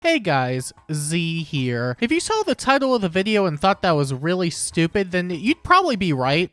Hey guys, Z here. If you saw the title of the video and thought that was really stupid, then you'd probably be right.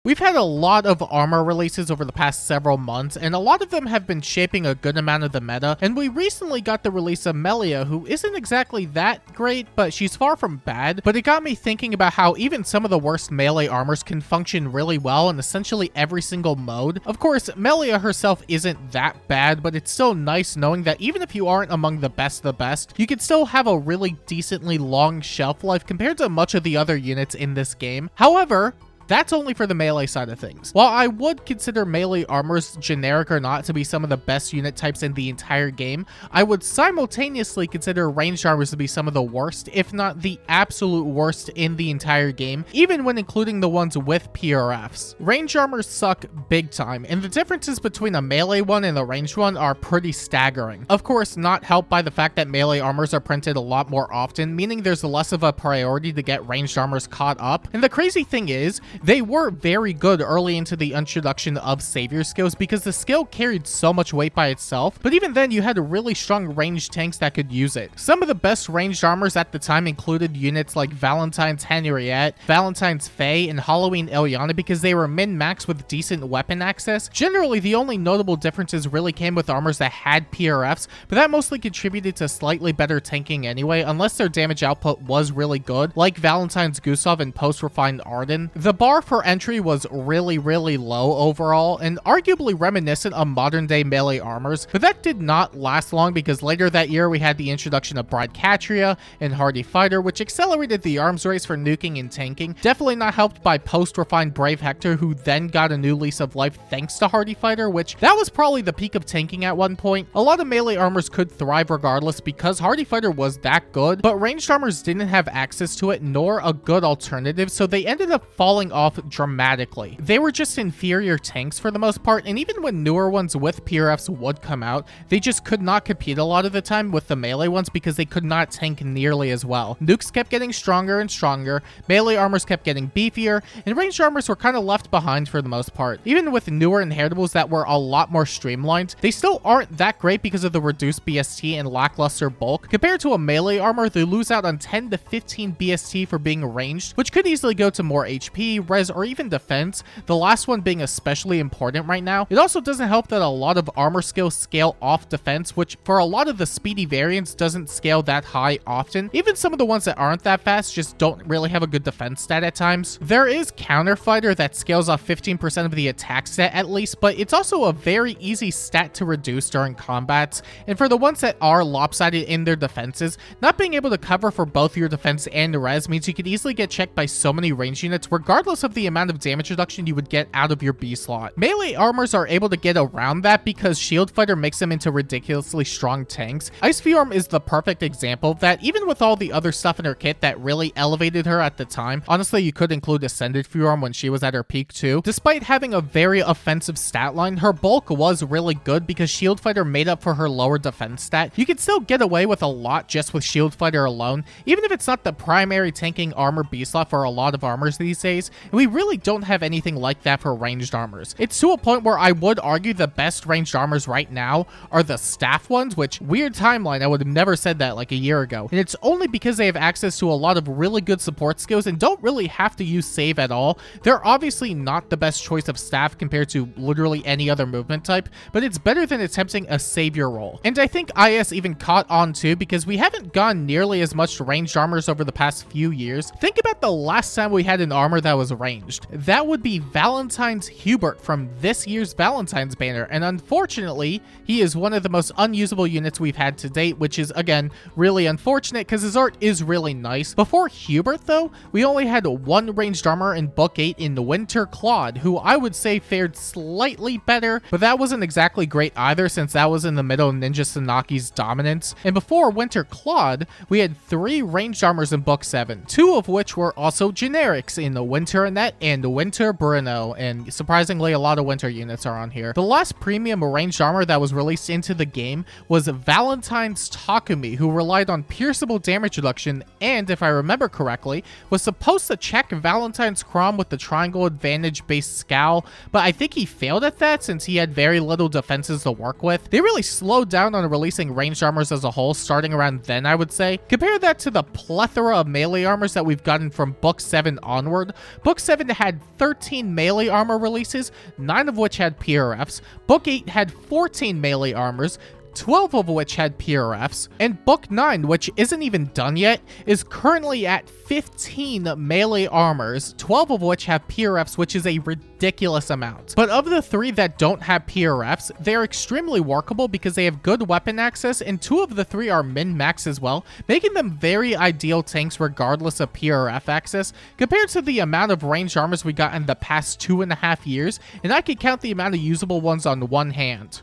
We've had a lot of armor releases over the past several months, and a lot of them have been shaping a good amount of the meta, and we recently got the release of Melia, who isn't exactly that great, but she's far from bad. But it got me thinking about how even some of the worst melee armors can function really well in essentially every single mode. Of course, Melia herself isn't that bad, but it's still nice knowing that even if you aren't among the best of the best, you can still have a really decently long shelf life compared to much of the other units in this game. However, that's only for the melee side of things. While I would consider melee armors, generic or not, to be some of the best unit types in the entire game, I would simultaneously consider ranged armors to be some of the worst, if not the absolute worst in the entire game, even when including the ones with PRFs. Ranged armors suck big time, and the differences between a melee one and a ranged one are pretty staggering. Of course, not helped by the fact that melee armors are printed a lot more often, meaning there's less of a priority to get ranged armors caught up. And the crazy thing is, they were very good early into the introduction of Savior skills because the skill carried so much weight by itself, but even then you had really strong ranged tanks that could use it. Some of the best ranged armors at the time included units like Valentine's Henriette, Valentine's Faye, and Halloween Ilyana because they were min-max with decent weapon access. Generally, the only notable differences really came with armors that had PRFs, but that mostly contributed to slightly better tanking anyway, unless their damage output was really good, like Valentine's Gustav and Post-Refined Arden. The bar for entry was really low overall, and arguably reminiscent of modern day melee armors, but that did not last long because later that year we had the introduction of Bride Catria and Hardy Fighter, which accelerated the arms race for nuking and tanking. Definitely not helped by Post-Refined Brave Hector, who then got a new lease of life thanks to Hardy Fighter, which that was probably the peak of tanking at one point. A lot of melee armors could thrive regardless because Hardy Fighter was that good, but ranged armors didn't have access to it nor a good alternative, so they ended up falling off dramatically. They were just inferior tanks for the most part, and even when newer ones with PRFs would come out, they just could not compete a lot of the time with the melee ones because they could not tank nearly as well. Nukes kept getting stronger and stronger, melee armors kept getting beefier, and ranged armors were kind of left behind for the most part. Even with newer inheritables that were a lot more streamlined, they still aren't that great because of the reduced BST and lackluster bulk. Compared to a melee armor, they lose out on 10 to 15 BST for being ranged, which could easily go to more HP, res, or even defense, the last one being especially important right now. It also doesn't help that a lot of armor skills scale off defense, which for a lot of the speedy variants doesn't scale that high often. Even some of the ones that aren't that fast just don't really have a good defense stat at times. There is Counter Fighter that scales off 15% of the attack stat at least, but it's also a very easy stat to reduce during combats, and for the ones that are lopsided in their defenses, not being able to cover for both your defense and res means you could easily get checked by so many range units regardless of the amount of damage reduction you would get out of your B slot. Melee armors are able to get around that because Shield Fighter makes them into ridiculously strong tanks. Ice Fiorm is the perfect example of that, even with all the other stuff in her kit that really elevated her at the time. Honestly, you could include Ascended Fiorm when she was at her peak too. Despite having a very offensive stat line, her bulk was really good because Shield Fighter made up for her lower defense stat. You can still get away with a lot just with Shield Fighter alone, even if it's not the primary tanking armor B slot for a lot of armors these days, and we really don't have anything like that for ranged armors. It's to a point where I would argue the best ranged armors right now are the staff ones, which, weird timeline, I would have never said that like a year ago. And it's only because they have access to a lot of really good support skills and don't really have to use save at all. They're obviously not the best choice of staff compared to literally any other movement type, but it's better than attempting a savior role. And I think IS even caught on too because we haven't gone nearly as much ranged armors over the past few years. Think about the last time we had an armor that was ranged. That would be Valentine's Hubert from this year's Valentine's banner, and unfortunately, he is one of the most unusable units we've had to date, which is, again, really unfortunate because his art is really nice. Before Hubert, though, we only had one ranged armor in Book 8 in Winter Claude, who I would say fared slightly better, but that wasn't exactly great either since that was in the middle of Ninja Sanaki's dominance. And before Winter Claude, we had 3 ranged armors in Book 7, 2 of which were also generics in the Winter Turnet, and Winter Bruno, and surprisingly a lot of winter units are on here. The last premium ranged armor that was released into the game was Valentine's Takumi, who relied on pierceable damage reduction and, if I remember correctly, was supposed to check Valentine's Chrom with the triangle advantage based scowl, but I think he failed at that since he had very little defenses to work with. They really slowed down on releasing ranged armors as a whole starting around then, I would say. Compare that to the plethora of melee armors that we've gotten from Book 7 onward. Book 7 had 13 melee armor releases, 9 of which had PRFs. Book 8 had 14 melee armors, 12 of which had PRFs, and Book 9, which isn't even done yet, is currently at 15 melee armors, 12 of which have PRFs, which is a ridiculous amount. But of the 3 that don't have PRFs, they're extremely workable because they have good weapon access, and 2 of the 3 are min-max as well, making them very ideal tanks regardless of PRF access. Compared to the amount of ranged armors we got in the past 2.5 years, and I could count the amount of usable ones on one hand.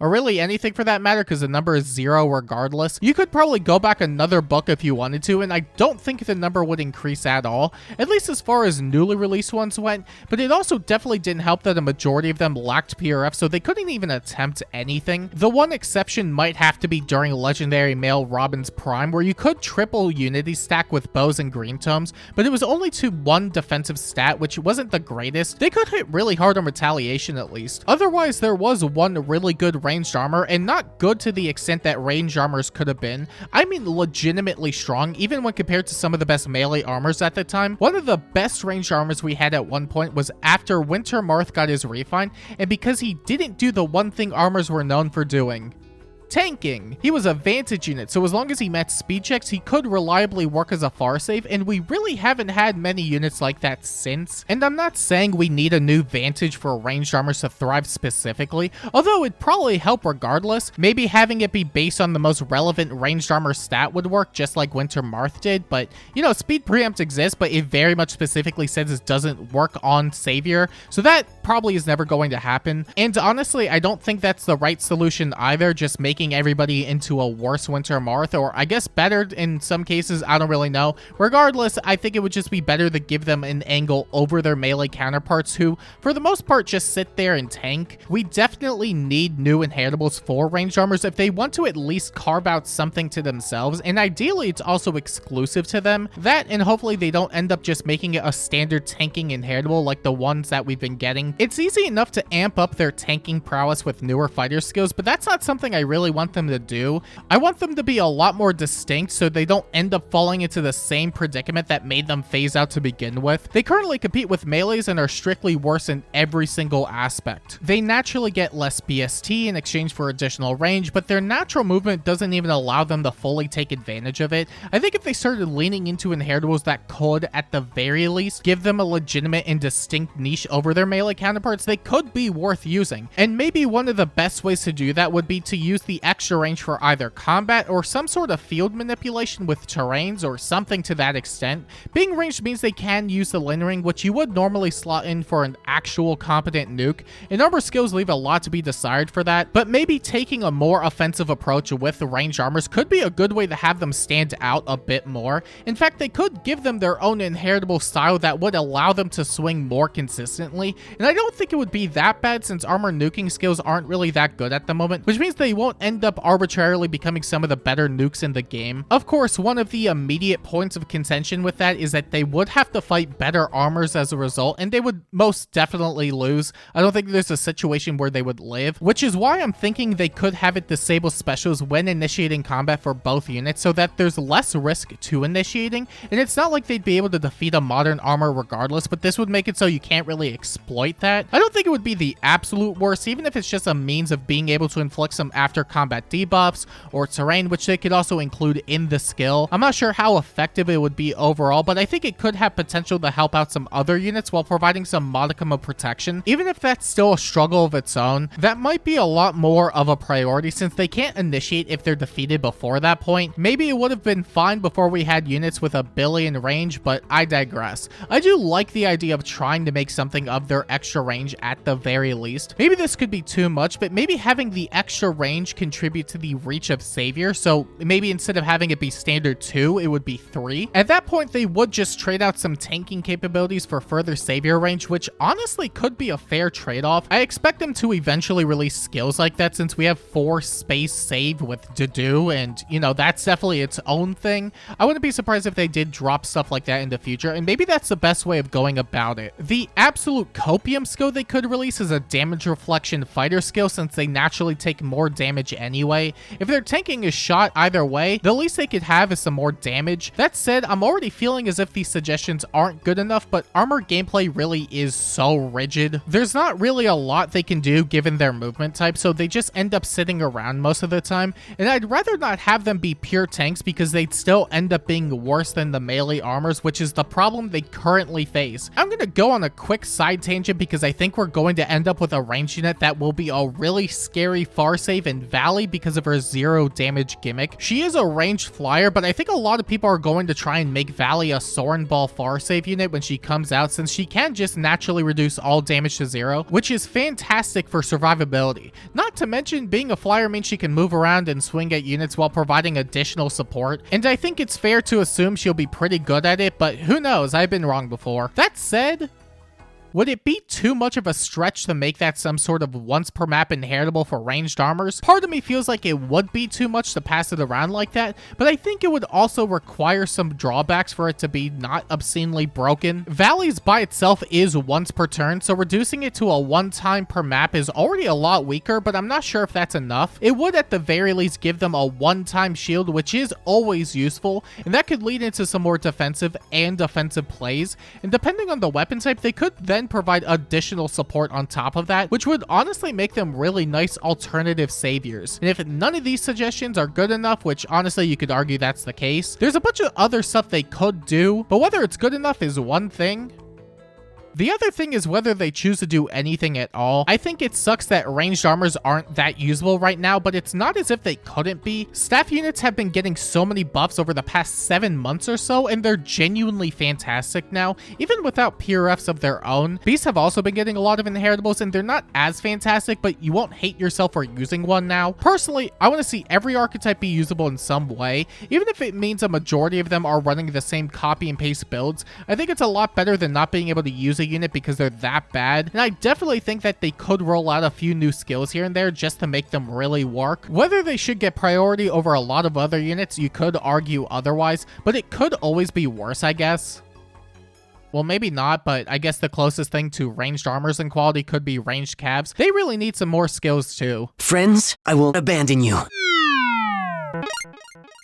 Or really anything for that matter, because the number is 0 regardless. You could probably go back another book if you wanted to, and I don't think the number would increase at all, at least as far as newly released ones went, but it also definitely didn't help that a majority of them lacked PRF, so they couldn't even attempt anything. The one exception might have to be during Legendary Male Robin's Prime, where you could triple Unity stack with bows and green tomes, but it was only to 1 defensive stat, which wasn't the greatest. They could hit really hard on retaliation at least. Otherwise, there was one really good ranged armor, and not good to the extent that ranged armors could have been. I mean legitimately strong, even when compared to some of the best melee armors at the time. One of the best ranged armors we had at one point was after Winter Marth got his refine, and because he didn't do the one thing armors were known for doing: tanking. He was a Vantage unit, so as long as he met speed checks, he could reliably work as a far save, and we really haven't had many units like that since. And I'm not saying we need a new Vantage for ranged armors to thrive specifically, although it'd probably help regardless. Maybe having it be based on the most relevant ranged armor stat would work, just like Winter Marth did, but you know, speed preempt exists, but it very much specifically says it doesn't work on Savior, so that probably is never going to happen. And honestly, I don't think that's the right solution either, just making everybody into a worse Winter Marth, or I guess better in some cases, I don't really know. Regardless, I think it would just be better to give them an angle over their melee counterparts who, for the most part, just sit there and tank. We definitely need new inheritables for ranged armors if they want to at least carve out something to themselves, and ideally it's also exclusive to them. That, and hopefully they don't end up just making it a standard tanking inheritable like the ones that we've been getting. It's easy enough to amp up their tanking prowess with newer fighter skills, but that's not something I really want them to do. I want them to be a lot more distinct so they don't end up falling into the same predicament that made them phase out to begin with. They currently compete with melees and are strictly worse in every single aspect. They naturally get less BST in exchange for additional range, but their natural movement doesn't even allow them to fully take advantage of it. I think if they started leaning into inheritables that could, at the very least, give them a legitimate and distinct niche over their melee counterparts, they could be worth using. And maybe one of the best ways to do that would be to use the extra range for either combat or some sort of field manipulation with terrains or something to that extent. Being ranged means they can use the lingering, which you would normally slot in for an actual competent nuke, and armor skills leave a lot to be desired for that, but maybe taking a more offensive approach with ranged armors could be a good way to have them stand out a bit more. In fact, they could give them their own inheritable style that would allow them to swing more consistently, and I don't think it would be that bad since armor nuking skills aren't really that good at the moment, which means they won't end up arbitrarily becoming some of the better nukes in the game. Of course, one of the immediate points of contention with that is that they would have to fight better armors as a result, and they would most definitely lose. I don't think there's a situation where they would live, which is why I'm thinking they could have it disable specials when initiating combat for both units so that there's less risk to initiating, and it's not like they'd be able to defeat a modern armor regardless, but this would make it so you can't really exploit that. I don't think it would be the absolute worst, even if it's just a means of being able to inflict some after combat debuffs or terrain, which they could also include in the skill. I'm not sure how effective it would be overall, but I think it could have potential to help out some other units while providing some modicum of protection. Even if that's still a struggle of its own, that might be a lot more of a priority since they can't initiate if they're defeated before that point. Maybe it would have been fine before we had units with a billion range, but I digress. I do like the idea of trying to make something of their extra range at the very least. Maybe this could be too much, but maybe having the extra range can contribute to the reach of Savior, so maybe instead of having it be standard 2, it would be 3. At that point, they would just trade out some tanking capabilities for further Savior range, which honestly could be a fair trade-off. I expect them to eventually release skills like that since we have 4 space save with Dudu, and, you know, that's definitely its own thing. I wouldn't be surprised if they did drop stuff like that in the future, and maybe that's the best way of going about it. The absolute copium skill they could release is a damage reflection fighter skill since they naturally take more damage anyway. If their tanking is shot either way, the least they could have is some more damage. That said, I'm already feeling as if these suggestions aren't good enough, but armor gameplay really is so rigid. There's not really a lot they can do given their movement type, so they just end up sitting around most of the time, and I'd rather not have them be pure tanks because they'd still end up being worse than the melee armors, which is the problem they currently face. I'm gonna go on a quick side tangent because I think we're going to end up with a ranged unit that will be a really scary far save in Valley because of her 0 damage gimmick. She is a ranged flyer, but I think a lot of people are going to try and make Valley a Soren Ball far save unit when she comes out since she can just naturally reduce all damage to 0, which is fantastic for survivability. Not to mention, being a flyer means she can move around and swing at units while providing additional support, and I think it's fair to assume she'll be pretty good at it, but who knows, I've been wrong before. That said, would it be too much of a stretch to make that some sort of once per map inheritable for ranged armors? Part of me feels like it would be too much to pass it around like that, but I think it would also require some drawbacks for it to be not obscenely broken. Valleys by itself is once per turn, so reducing it to a one time per map is already a lot weaker, but I'm not sure if that's enough. It would at the very least give them a one-time shield, which is always useful, and that could lead into some more defensive and offensive plays, and depending on the weapon type, they could then provide additional support on top of that, which would honestly make them really nice alternative saviors. And if none of these suggestions are good enough, which honestly you could argue that's the case, there's a bunch of other stuff they could do, but whether it's good enough is one thing. The other thing is whether they choose to do anything at all. I think it sucks that ranged armors aren't that usable right now, but it's not as if they couldn't be. Staff units have been getting so many buffs over the past 7 months or so, and they're genuinely fantastic now, even without PRFs of their own. Beasts have also been getting a lot of inheritables, and they're not as fantastic, but you won't hate yourself for using one now. Personally, I want to see every archetype be usable in some way, even if it means a majority of them are running the same copy and paste builds. I think it's a lot better than not being able to use a unit because they're that bad, and I definitely think that they could roll out a few new skills here and there just to make them really work. Whether they should get priority over a lot of other units, you could argue otherwise, but it could always be worse, I guess. Well, maybe not, but I guess the closest thing to ranged armors in quality could be ranged calves. They really need some more skills too. Friends, I won't abandon you.